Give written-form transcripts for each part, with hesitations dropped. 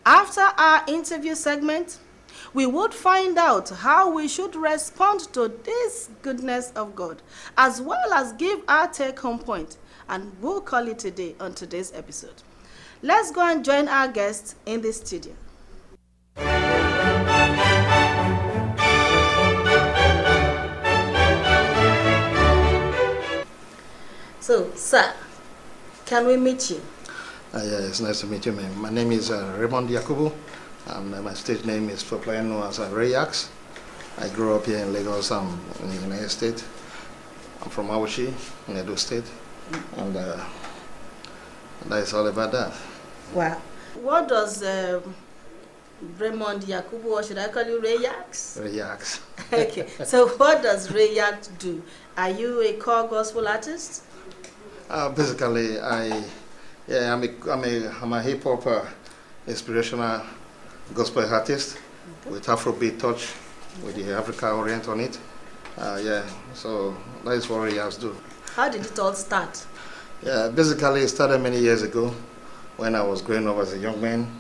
After our interview segment, we would find out how we should respond to this goodness of God, as well as give our take-home point, and we'll call it a day on today's episode. Let's go and join our guests in the studio. So, sir, can we meet you? Yeah, it's nice to meet you, ma'am. My name is Raymond Yakubu, and my stage name is popularly known as Yakz. I grew up here in Lagos, in the United States. I'm from Awashi, in Edo State, and that is all about that. Wow. What does Raymond Yakubu, or should I call you Yakz? Yakz. Okay, so what does Yakz do? Are you a core gospel artist? Basically, I'm a hip hop inspirational gospel artist with Afrobeat touch, with the Africa orient on it. So that is what Yakz do. How did it all start? Yeah, basically it started many years ago when I was growing up as a young man.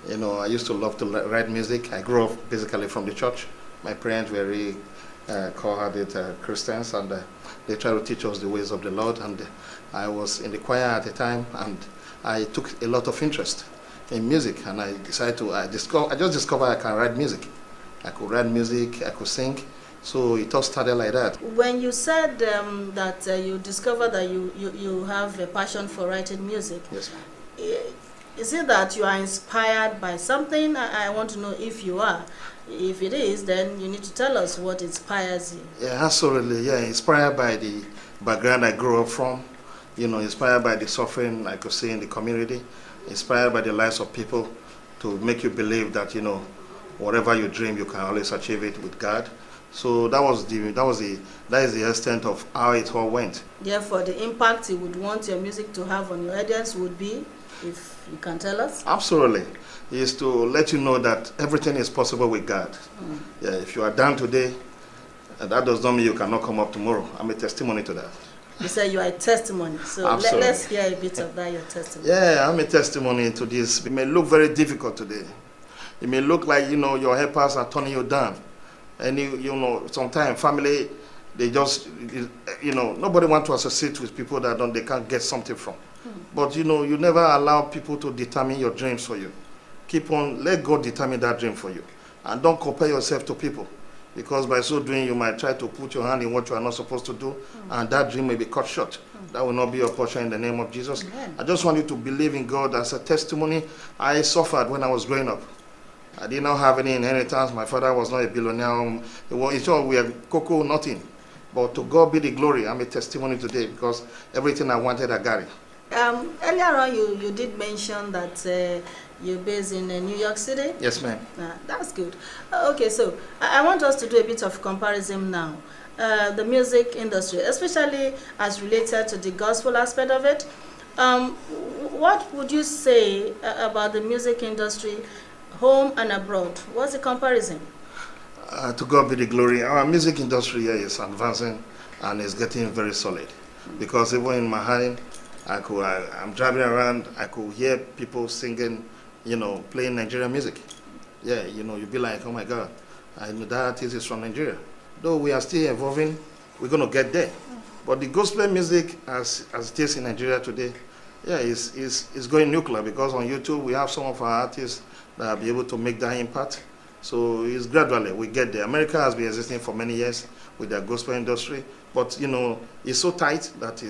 You know, I used to love to write music. I grew up basically from the church. My parents were really cold-hearted Christians, and they tried to teach us the ways of the Lord. And I was in the choir at the time, and I took a lot of interest in music. And I decided to, I just discovered I can write music. I could write music, I could sing. So it all started like that. When you said that you discovered that you have a passion for writing music, yes, ma'am. Is it that you are inspired by something? I want to know if you are. If it is, then you need to tell us what inspires you. Yeah, absolutely. Yeah, inspired by the background I grew up from. You know, inspired by the suffering I could see in the community. Inspired by the lives of people to make you believe that, you know, whatever you dream, you can always achieve it with God. So that is the extent of how it all went. Therefore, the impact you would want your music to have on your audience would be, if you can tell us? Absolutely. Is to let you know that everything is possible with God. Yeah, if you are down today, that does not mean you cannot come up tomorrow. I'm a testimony to that. You say you are a testimony, so let's hear a bit of that, your testimony. Yeah, I'm a testimony to this. It may look very difficult today. It may look like, you know, your helpers are turning you down. And you know, sometimes family, they just, you know, nobody wants to associate with people that they can't get something from. But you know, you never allow people to determine your dreams for you. Keep on, let God determine that dream for you. And don't compare yourself to people. Because by so doing, you might try to put your hand in what you are not supposed to do, and that dream may be cut short. That will not be your portion in the name of Jesus. Amen. I just want you to believe in God as a testimony. I suffered when I was growing up. I did not have any inheritance. My father was not a billionaire. It's all we had cocoa, nothing. But to God be the glory. I'm a testimony today because everything I wanted, I got it. Earlier on, you did mention that you're based in New York City. Yes, ma'am. That's good. Okay, so I want us to do a bit of comparison now. The music industry, especially as related to the gospel aspect of it. What would you say about the music industry, home and abroad? What's the comparison? To God be the glory. Our music industry here is advancing and is getting very solid. Because even in my hand, I'm driving around, I could hear people singing, you know, playing Nigerian music. Yeah, you know, you'd be like, oh my God, I know that artist is from Nigeria. Though we are still evolving, we're going to get there. But the gospel music, as it is in Nigeria today, yeah, is going nuclear because on YouTube we have some of our artists that will be able to make that impact. So it's gradually, we get there. America has been existing for many years with their gospel industry, but you know, it's so tight that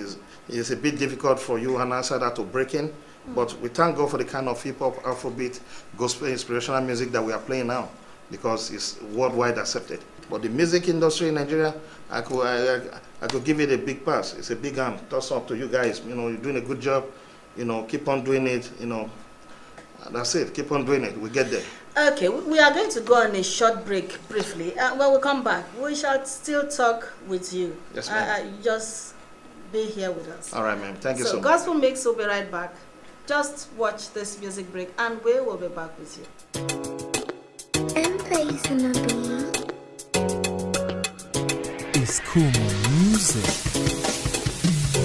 it's a bit difficult for you and outsider to break in. But we thank God for the kind of hip-hop, Afrobeat, gospel inspirational music that we are playing now because it's worldwide accepted. But the music industry in Nigeria, I could give it a big pass. It's a big hand. Toss up to you guys. You know, you're doing a good job. You know, keep on doing it. You know, that's it. Keep on doing it. We get there. Okay, we are going to go on a short break briefly. When we come back, we shall still talk with you. Yes, ma'am. Just be here with us. All right, ma'am. Thank you so much. Gospel Mix will be right back. Just watch this music break and we will be back with you. It's cool music.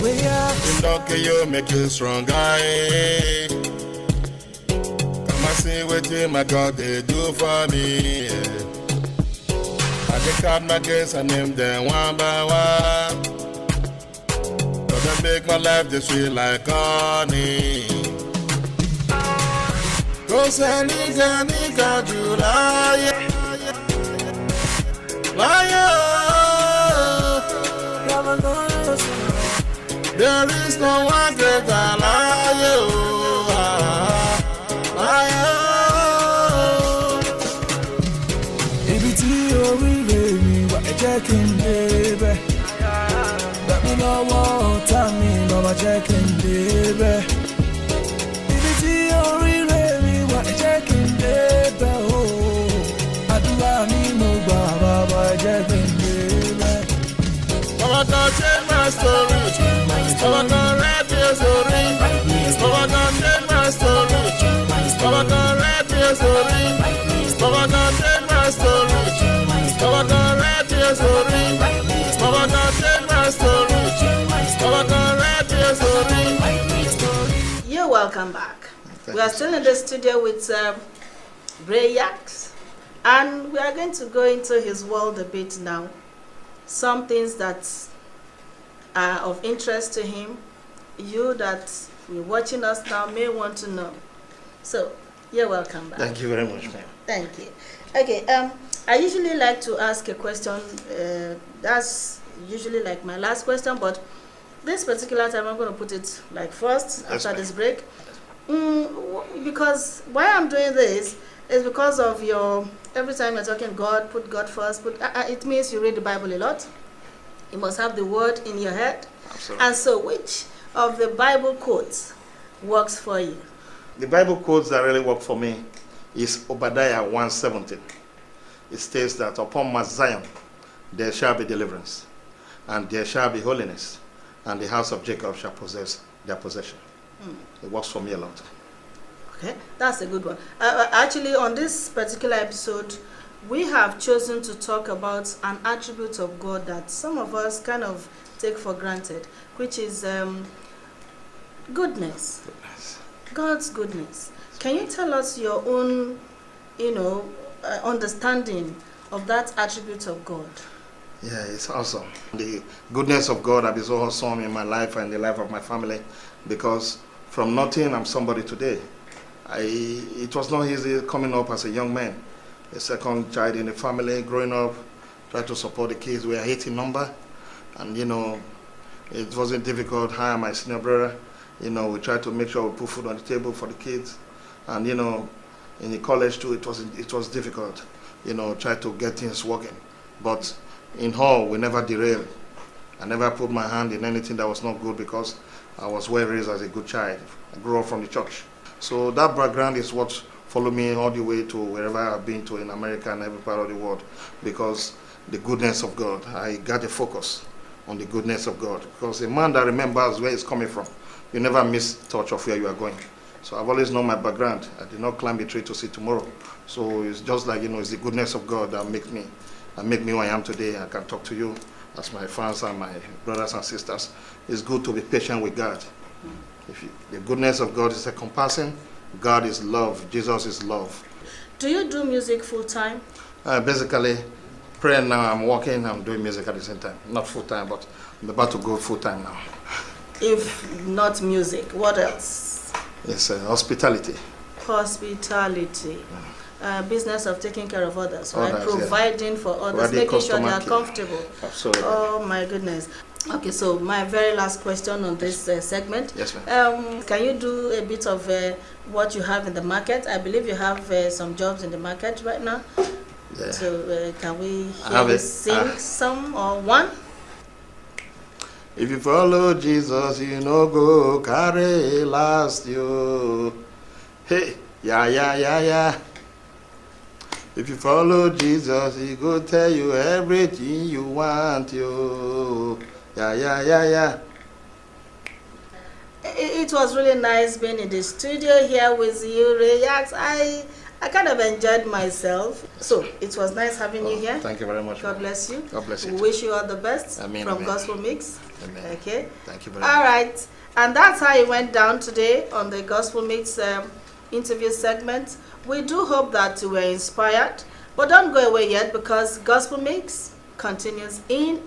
We are you make you stronger. Come I see what my God they do for me. I get caught my case and name them one by one. But they make my life this sweet like honey. Go send nigga July. There is no one greater than Ibi tí orílẹ̀ mi wà ẹ jẹ́ kí n débẹ̀. Gbẹ̀mí lọ́wọ́ ọ̀tá mi lọ́wọ́ jẹ́ kí n débẹ̀. Ibi tí orílẹ̀ mi wà ẹ jẹ́ kí n débẹ̀ o. Àdúrà ni mo gbà bàbá ẹ jẹ́ kí n débẹ̀. Baba God change my story. Baba God write me a story. Baba God change my story. Baba God write me a story. Baba God change my story. Baba God write me a story. Baba God change my story. Baba God write me a story. You're welcome back. We are still in the studio with Yakz, and we are going to go into his world a bit now. Some things that are of interest to him, you that we're watching us now may want to know. So, you're welcome back. Thank you very much, ma'am. Thank you. Okay, I usually like to ask a question. That's usually like my last question, but this particular time I'm going to put it like first after this break. Because why I'm doing this is because of your, every time you're talking God, put God first, it means you read the Bible a lot. You must have the word in your head. Absolutely. And so which of the Bible quotes works for you? The Bible quotes that really work for me is Obadiah 1:17. It states that upon Mount Zion there shall be deliverance, and there shall be holiness, and the house of Jacob shall possess their possession. It works for me a lot. Okay, that's a good one. Actually, on this particular episode, we have chosen to talk about an attribute of God that some of us kind of take for granted, which is goodness. God's goodness. Can you tell us your own, understanding of that attribute of God? Yeah, it's awesome. The goodness of God has been so awesome in my life and the life of my family, because from nothing, I'm somebody today. It was not easy coming up as a young man, a second child in the family, growing up, trying to support the kids. We are 8 in number, and it wasn't difficult. I and my senior brother, we tried to make sure we put food on the table for the kids, and in the college too, it was difficult, try to get things working. But in all, we never derailed. I never put my hand in anything that was not good, because I was well raised as a good child. I grew up from the church. So that background is what followed me all the way to wherever I've been to in America and every part of the world, because the goodness of God. I got a focus on the goodness of God, because a man that remembers where he's coming from, you never miss touch of where you are going. So I've always known my background. I did not climb a tree to see tomorrow. So it's just like, it's the goodness of God that make me who I am today. I can talk to you as my fans and my brothers and sisters. It's good to be patient with God. The goodness of God is encompassing. God is love. Jesus is love. Do you do music full time? Basically, prayer now, I'm working, I'm doing music at the same time. Not full time, but I'm about to go full time now. If not music, what else? It's hospitality. Hospitality. Business of taking care of others, right? Providing for others, Providing making sure they are care. comfortable. Absolutely. Oh my goodness. Okay, so my very last question on this segment. Yes, ma'am. Can you do a bit of what you have in the market? I believe you have some jobs in the market right now. Yeah. So can we hear you sing some or one? If you follow Jesus, you go carry last you. Hey, yeah. If you follow Jesus, he go tell you everything you want you. Yeah. It was really nice being in the studio here with you, Yakz. I kind of enjoyed myself. So it was nice having you here. Thank you very much. God bless you. God bless you. We wish you all the best Amen, from amen. Gospel Mix. Amen. Okay. Thank you very much. All right. And that's how it went down today on the Gospel Mix interview segment. We do hope that you were inspired, but don't go away yet because Gospel Mix continues in